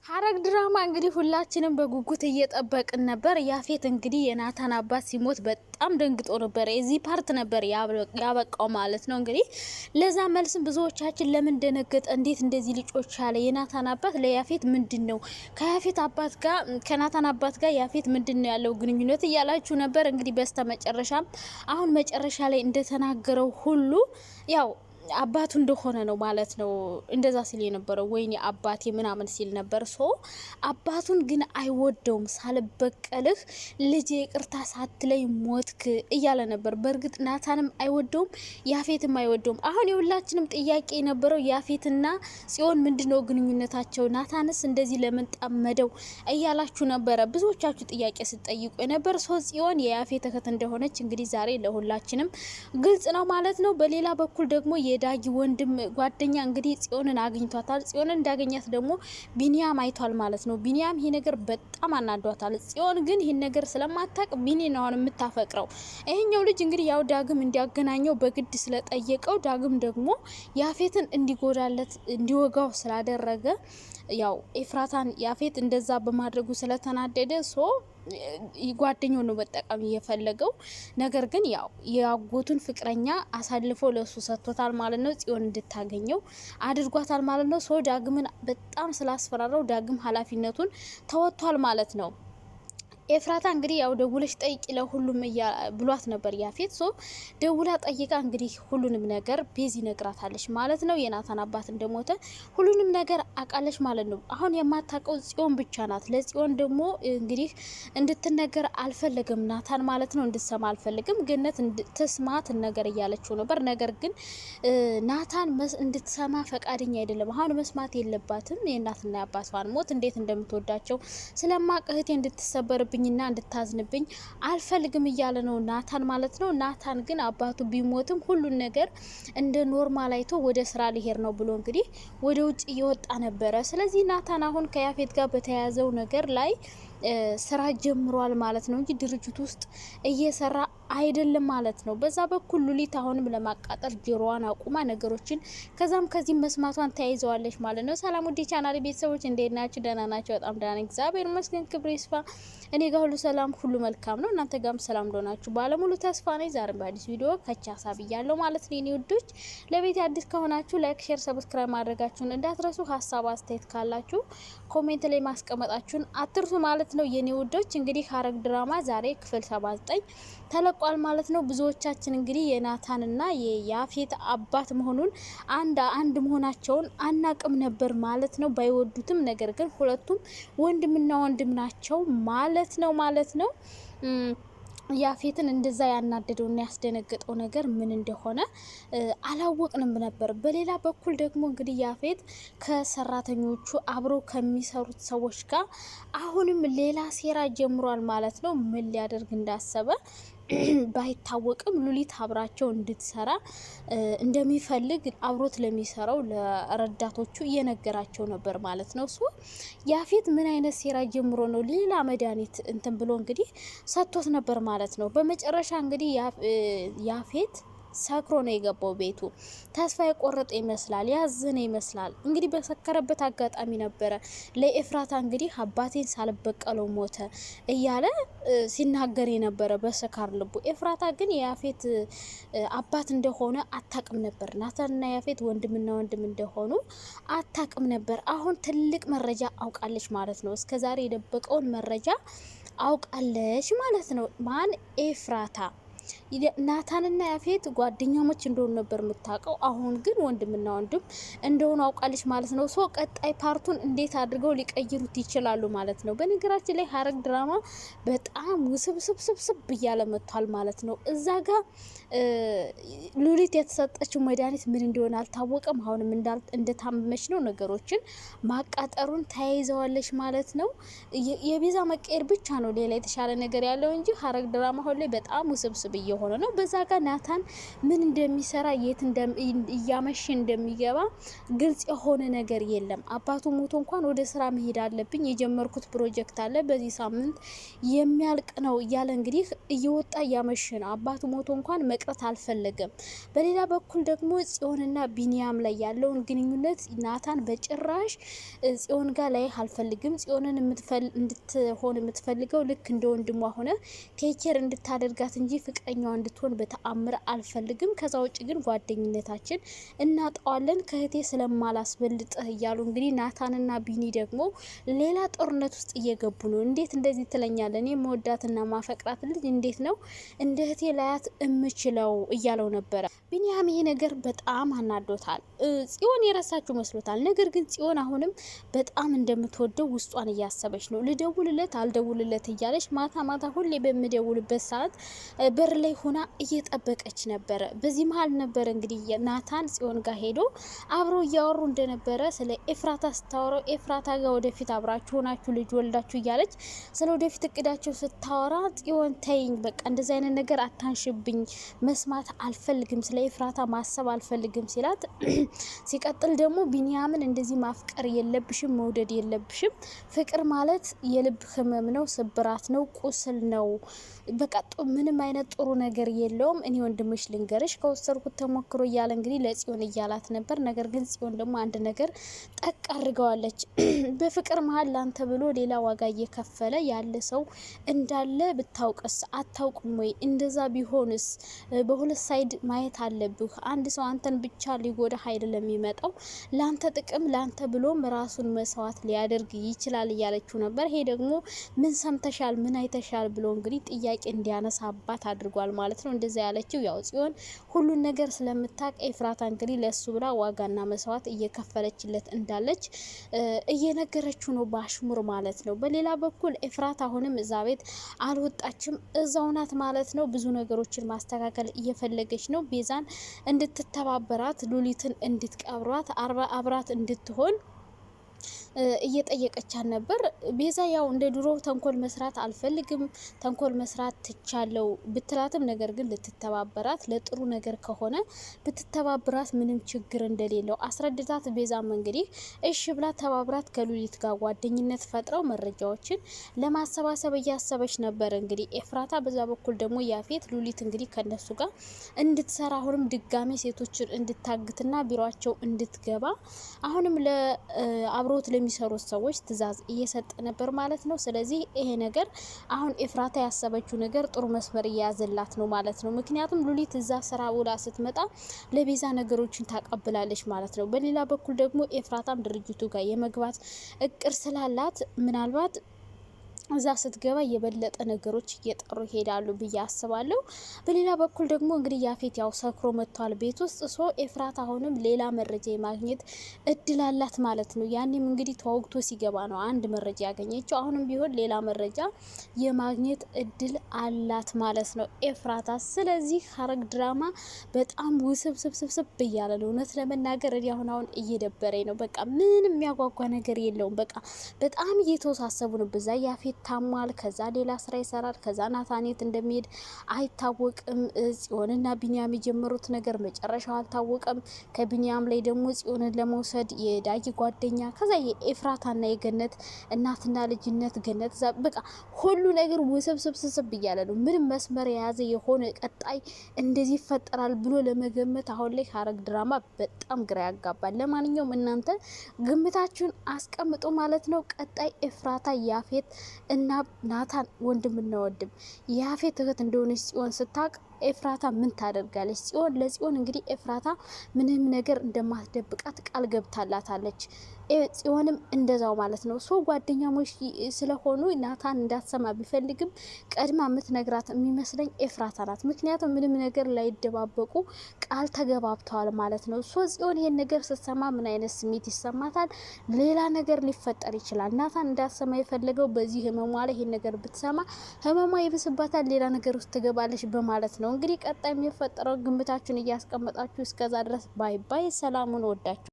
ሐረግ ድራማ እንግዲህ ሁላችንም በጉጉት እየጠበቅን ነበር። ያፌት እንግዲህ የናታን አባት ሲሞት በጣም ደንግጦ ነበር። የዚህ ፓርት ነበር ያበቃው ማለት ነው። እንግዲህ ለዛ መልስም ብዙዎቻችን ለምን ደነገጠ፣ እንዴት እንደዚህ ልጆች አለ የናታን አባት ለያፌት ምንድነው ከያፌት አባት ጋር ከናታን አባት ጋር ያፌት ምንድነው ያለው ግንኙነት እያላችሁ ነበር። እንግዲህ በስተመጨረሻም አሁን መጨረሻ ላይ እንደተናገረው ሁሉ ያው አባቱ እንደሆነ ነው ማለት ነው። እንደዛ ሲል የነበረው ወይኔ አባቴ ምናምን ሲል ነበር። ሶ አባቱን ግን አይወደውም። ሳልበቀልህ ልጄ ይቅርታ ሳትለይ ሞትክ እያለ ነበር። በእርግጥ ናታንም አይወደውም፣ ያፌትም አይወደውም። አሁን የሁላችንም ጥያቄ የነበረው ያፌትና ጽዮን ምንድነው ግንኙነታቸው? ናታንስ እንደዚህ ለምን ጠመደው እያላችሁ ነበረ ብዙዎቻችሁ ጥያቄ ስትጠይቁ የነበር። ሶ ጽዮን የያፌት እህት እንደሆነች እንግዲህ ዛሬ ለሁላችንም ግልጽ ነው ማለት ነው። በሌላ በኩል ደግሞ የዳጊ ወንድም ጓደኛ እንግዲህ ጽዮንን አግኝቷታል። ጽዮንን እንዳገኛት ደግሞ ቢኒያም አይቷል ማለት ነው። ቢኒያም ይሄ ነገር በጣም አናዷታል። ጽዮን ግን ይሄን ነገር ስለማታቅ ቢኒ ነው የምታፈቅረው። ይሄኛው ልጅ እንግዲህ ያው ዳግም እንዲያገናኘው በግድ ስለጠየቀው ዳግም ደግሞ ያፌትን እንዲጎዳለት እንዲወጋው ስላደረገ ያው ኤፍራታን ያፌት እንደዛ በማድረጉ ስለተናደደ ጓደኛው ነው በጠቃሚ የፈለገው ነገር ግን ያው የአጎቱን ፍቅረኛ አሳልፎ ለሱ ሰጥቶታል ማለት ነው። ጽዮን እንድታገኘው አድርጓታል ማለት ነው። ዳግምን በጣም ስላስፈራራው ዳግም ኃላፊነቱን ተወጥቷል ማለት ነው። ኤፍራታ እንግዲህ ያው ደውለሽ ጠይቂ ለሁሉም ብሏት ነበር ያፌት። ደውላ ጠይቃ እንግዲህ ሁሉንም ነገር ቤዚ ነግራታለች ማለት ነው። የናታን አባት እንደሞተ ሁሉንም ነገር አቃለች ማለት ነው። አሁን የማታውቀው ጽዮን ብቻ ናት። ለጽዮን ደግሞ እንግዲህ እንድትነገር አልፈለገም ናታን ማለት ነው። እንድትሰማ አልፈልግም፣ ገነት ትስማ ትነገር እያለችው ነበር። ነገር ግን ናታን እንድትሰማ ፈቃደኛ አይደለም። አሁን መስማት የለባትም የእናትና የአባቷን ሞት እንዴት እንደምትወዳቸው ስለማቅ እህቴ እንድትሰበር ና እንድታዝንብኝ አልፈልግም እያለ ነው ናታን ማለት ነው። ናታን ግን አባቱ ቢሞትም ሁሉን ነገር እንደ ኖርማል አይቶ ወደ ስራ ሊሄድ ነው ብሎ እንግዲህ ወደ ውጭ እየወጣ ነበረ። ስለዚህ ናታን አሁን ከያፌት ጋር በተያያዘው ነገር ላይ ስራ ጀምሯል ማለት ነው እንጂ ድርጅት ውስጥ እየሰራ አይደለም ማለት ነው። በዛ በኩል ሉሊት አሁንም ለማቃጠል ጆሮዋን አቁማ ነገሮችን ከዛም ከዚህ መስማቷን ተያይዘዋለች ማለት ነው። ሰላም ውዴ ቻናል ቤተሰቦች እንዴት ናችሁ? ደህና ናቸው? በጣም ደህና ነኝ እግዚአብሔር ይመስገን፣ ክብር ይስፋ። እኔ ጋር ሁሉ ሰላም ሁሉ መልካም ነው። እናንተ ጋርም ሰላም እንደሆናችሁ ባለሙሉ ተስፋ ነኝ። ዛሬም በአዲስ ቪዲዮ ከቻ ብያለሁ ማለት ነው። የኔ ውዶች ለቤት አዲስ ከሆናችሁ ላይክ፣ ሼር፣ ሰብስክራይብ ማድረጋችሁን እንዳትረሱ። ሀሳብ አስተያየት ካላችሁ ኮሜንት ላይ ማስቀመጣችሁን አትርሱ ማለት ነው። የኔ ውዶች እንግዲህ ሐረግ ድራማ ዛሬ ክፍል 79 ተለቋል ማለት ነው። ብዙዎቻችን እንግዲህ የናታንና የያፌት አባት መሆኑን አንድ መሆናቸውን አናቅም ነበር ማለት ነው። ባይወዱትም ነገር ግን ሁለቱም ወንድምና ወንድም ናቸው ማለት ነው። ያፌትን እንደዛ ያናደደውና ያስደነገጠው ነገር ምን እንደሆነ አላወቅንም ነበር። በሌላ በኩል ደግሞ እንግዲህ ያፌት ከሰራተኞቹ አብረው ከሚሰሩት ሰዎች ጋር አሁንም ሌላ ሴራ ጀምሯል ማለት ነው። ምን ሊያደርግ እንዳሰበ ባይታወቅም ሉሊት አብራቸው እንድትሰራ እንደሚፈልግ አብሮት ለሚሰራው ለረዳቶቹ እየነገራቸው ነበር ማለት ነው። ያፌት ምን አይነት ሴራ ጀምሮ ነው ሌላ መድኃኒት እንትን ብሎ እንግዲህ ሰጥቶት ነበር ማለት ነው። በመጨረሻ እንግዲህ ያፌት ሰክሮ ነው የገባው ቤቱ። ተስፋ የቆረጠ ይመስላል፣ ያዘነ ይመስላል። እንግዲህ በሰከረበት አጋጣሚ ነበረ ለኤፍራታ እንግዲህ አባቴን ሳልበቀለው ሞተ እያለ ሲናገር የነበረ በሰካር ልቡ። ኤፍራታ ግን የያፌት አባት እንደሆነ አታቅም ነበር። ናታንና ያፌት ወንድምና ወንድም እንደሆኑ አታቅም ነበር። አሁን ትልቅ መረጃ አውቃለች ማለት ነው። እስከዛሬ የደበቀውን መረጃ አውቃለች ማለት ነው። ማን? ኤፍራታ። ናታንና ያፌት ጓደኛሞች እንደሆኑ ነበር የምታውቀው። አሁን ግን ወንድምና ወንድም እንደሆኑ አውቃለች ማለት ነው። ቀጣይ ፓርቱን እንዴት አድርገው ሊቀይሩት ይችላሉ ማለት ነው። በነገራችን ላይ ሐረግ ድራማ በጣም ውስብስብስብ እያለ መጥቷል ማለት ነው። እዛ ጋር ሉሊት የተሰጠችው መድኃኒት ምን እንደሆነ አልታወቀም። አሁንም እንደታመመች ነው። ነገሮችን ማቃጠሩን ተያይዘዋለች ማለት ነው። የቤዛ መቀየር ብቻ ነው ሌላ የተሻለ ነገር ያለው እንጂ ሐረግ ድራማ አሁን ላይ በጣም ውስብስብ እየሆነ ነው። በዛ ጋር ናታን ምን እንደሚሰራ የት እያመሸ እንደሚገባ ግልጽ የሆነ ነገር የለም። አባቱ ሞቶ እንኳን ወደ ስራ መሄድ አለብኝ፣ የጀመርኩት ፕሮጀክት አለ በዚህ ሳምንት የሚያልቅ ነው እያለ እንግዲህ እየወጣ እያመሸ ነው። አባቱ ሞቶ እንኳን መቅረት አልፈለገም። በሌላ በኩል ደግሞ ጽዮንና ቢኒያም ላይ ያለውን ግንኙነት ናታን በጭራሽ ጽዮን ጋር ላይ አልፈልግም። ጽዮንን እንድትሆን የምትፈልገው ልክ እንደ ወንድሟ ሆነ ቴኬር እንድታደርጋት እንጂ ፍቅረኛዋ እንድትሆን በተአምር አልፈልግም። ከዛ ውጭ ግን ጓደኝነታችን እናጣዋለን ከእህቴ ስለማላስበልጥህ እያሉ እንግዲህ ናታንና ቢኒ ደግሞ ሌላ ጦርነት ውስጥ እየገቡ ነው። እንዴት እንደዚህ ትለኛለህ? እኔ መወዳትና ማፈቅራት ልጅ እንዴት ነው እንደ እህቴ ላያት እምችለው እያለው ነበረ። ቢኒያም ይሄ ነገር በጣም አናዶታል። ጽዮን የረሳችሁ መስሎታል። ነገር ግን ጽዮን አሁንም በጣም እንደምትወደው ውስጧን እያሰበች ነው። ልደውልለት አልደውልለት እያለች ማታ ማታ ሁሌ በምደውልበት ሰዓት በር ላይ ሆና እየጠበቀች ነበረ። በዚህ መሀል ነበረ እንግዲህ ናታን ጽዮን ጋር ሄዶ አብረው እያወሩ እንደነበረ ስለ ኤፍራታ ስታወራው ኤፍራታ ጋር ወደፊት አብራችሁ ሆናችሁ ልጅ ወልዳችሁ እያለች ስለ ወደፊት እቅዳቸው ስታወራ ጽዮን ተይኝ፣ በቃ እንደዚ አይነት ነገር አታንሽብኝ፣ መስማት አልፈልግም፣ ስለ ኤፍራታ ማሰብ አልፈልግም ሲላት ሲቀጥል ደግሞ ቢኒያምን እንደዚህ ማፍቀር የለብሽም፣ መውደድ የለብሽም፣ ፍቅር ማለት የልብ ህመም ነው፣ ስብራት ነው፣ ቁስል ነው፣ በቃ ምንም አይነት ጥሩ ነገር የለውም። እኔ ወንድምሽ ልንገርሽ ከወሰድኩት ተሞክሮ እያለ እንግዲህ ለጽዮን እያላት ነበር። ነገር ግን ጽዮን ደግሞ አንድ ነገር ጠቅ አድርገዋለች። በፍቅር መሀል ላንተ ብሎ ሌላ ዋጋ እየከፈለ ያለ ሰው እንዳለ ብታውቅስ? አታውቅም ወይ? እንደዛ ቢሆንስ? በሁለት ሳይድ ማየት አለብህ። አንድ ሰው አንተን ብቻ ሊጎዳ አይደለም የሚመጣው፣ ላንተ ጥቅም ላንተ ብሎም ራሱን መስዋዕት ሊያደርግ ይችላል እያለችው ነበር። ይሄ ደግሞ ምን ሰምተሻል፣ ምን አይተሻል ብሎ እንግዲህ ጥያቄ እንዲያነሳባት አድርጓል ማለት ነው። እንደዛ ያለችው ያው ጽዮን ሁሉን ነገር ስለምታውቅ ኤፍራታ እንግዲህ ለሱ ብላ ዋጋና መስዋዕት እየከፈለችለት እንዳለች እየነገረችው ነው በአሽሙር ማለት ነው። በሌላ በኩል ኤፍራታ አሁንም እዛ ቤት አልወጣችም፣ እዛው ናት ማለት ነው። ብዙ ነገሮችን ማስተካከል እየፈለገች ነው። ቤዛን እንድትተባበራት፣ ሉሊትን እንድትቀብሯት፣ አብራት እንድትሆን እየጠየቀቻት ነበር። ቤዛ ያው እንደ ድሮ ተንኮል መስራት አልፈልግም፣ ተንኮል መስራት ትቻለው ብትላትም ነገር ግን ልትተባበራት ለጥሩ ነገር ከሆነ ብትተባበራት ምንም ችግር እንደሌለው አስረድታት፣ ቤዛም እንግዲህ እሺ ብላ ተባብራት ከሉሊት ጋር ጓደኝነት ፈጥረው መረጃዎችን ለማሰባሰብ እያሰበች ነበር። እንግዲህ ኤፍራታ በዛ በኩል ደግሞ ያፌት ሉሊት እንግዲህ ከነሱ ጋር እንድትሰራ አሁንም ድጋሜ ሴቶችን እንድታግትና ቢሮቸው እንድትገባ አሁንም ለአብሮት የሚሰሩት ሰዎች ትዕዛዝ እየሰጠ ነበር ማለት ነው። ስለዚህ ይሄ ነገር አሁን ኤፍራታ ያሰበችው ነገር ጥሩ መስመር እየያዘላት ነው ማለት ነው። ምክንያቱም ሉሊት እዛ ስራ ውላ ስትመጣ ለቤዛ ነገሮችን ታቀብላለች ማለት ነው። በሌላ በኩል ደግሞ ኤፍራታም ድርጅቱ ጋር የመግባት እቅድ ስላላት ምናልባት እዛ ስትገባ የበለጠ ነገሮች እየጠሩ ይሄዳሉ ብዬ አስባለሁ። በሌላ በኩል ደግሞ እንግዲህ ያፌት ያው ሰክሮ መጥቷል ቤት ውስጥ ሶ ኤፍራት አሁንም ሌላ መረጃ የማግኘት እድል አላት ማለት ነው። ያኔም እንግዲህ ተወግቶ ሲገባ ነው አንድ መረጃ ያገኘችው። አሁንም ቢሆን ሌላ መረጃ የማግኘት እድል አላት ማለት ነው ኤፍራታ። ስለዚህ ሐረግ ድራማ በጣም ውስብስብስብ እያለ ነው። እውነት ለመናገር እኔ አሁን እየደበረኝ ነው። በቃ ምንም የሚያጓጓ ነገር የለውም። በቃ በጣም እየተወሳሰቡ ነው። በዛ ያፌት ታሟል፣ ከዛ ሌላ ስራ ይሰራል፣ ከዛ ናታኔት እንደሚሄድ አይታወቅም። ጽዮንና ቢኒያም የጀመሩት ነገር መጨረሻው አልታወቀም። ከቢኒያም ላይ ደግሞ ጽዮንን ለመውሰድ የዳጊ ጓደኛ፣ ከዛ የኤፍራታና የገነት እናትና ልጅነት ገነት፣ በቃ ሁሉ ነገር ውስብስብስብ እያለ ነው። ምንም መስመር የያዘ የሆነ ቀጣይ እንደዚህ ይፈጠራል ብሎ ለመገመት አሁን ላይ ሐረግ ድራማ በጣም ግራ ያጋባል። ለማንኛውም እናንተ ግምታችሁን አስቀምጡ ማለት ነው። ቀጣይ ኤፍራታ ያፌት እና ናታን ወንድምና ወንድም ያፌት እህት እንደሆነች ጽዮን ስታቅ ኤፍራታ ምን ታደርጋለች? ለጽዮን እንግዲህ ኤፍራታ ምንም ነገር እንደማትደብቃት ቃል ገብታላታለች። ጽዮንም እንደዛው ማለት ነው። ሶ ጓደኛሞች ስለሆኑ ናታን እንዳትሰማ ቢፈልግም ቀድማ የምትነግራት የሚመስለኝ ኤፍራታ ናት። ምክንያቱም ምንም ነገር ላይደባበቁ ቃል ተገባብተዋል ማለት ነው። ሶ ጽዮን ይሄን ነገር ስትሰማ ምን አይነት ስሜት ይሰማታል? ሌላ ነገር ሊፈጠር ይችላል። ናታን እንዳትሰማ የፈለገው በዚህ ህመሟ ላይ ይሄን ነገር ብትሰማ ህመሟ ይብስባታል፣ ሌላ ነገር ውስጥ ትገባለች በማለት ነው። እንግዲህ ቀጣይ የሚፈጠረው ግምታችሁን እያስቀመጣችሁ እስከዛ ድረስ ባይ ባይ። ሰላሙን ወዳችሁ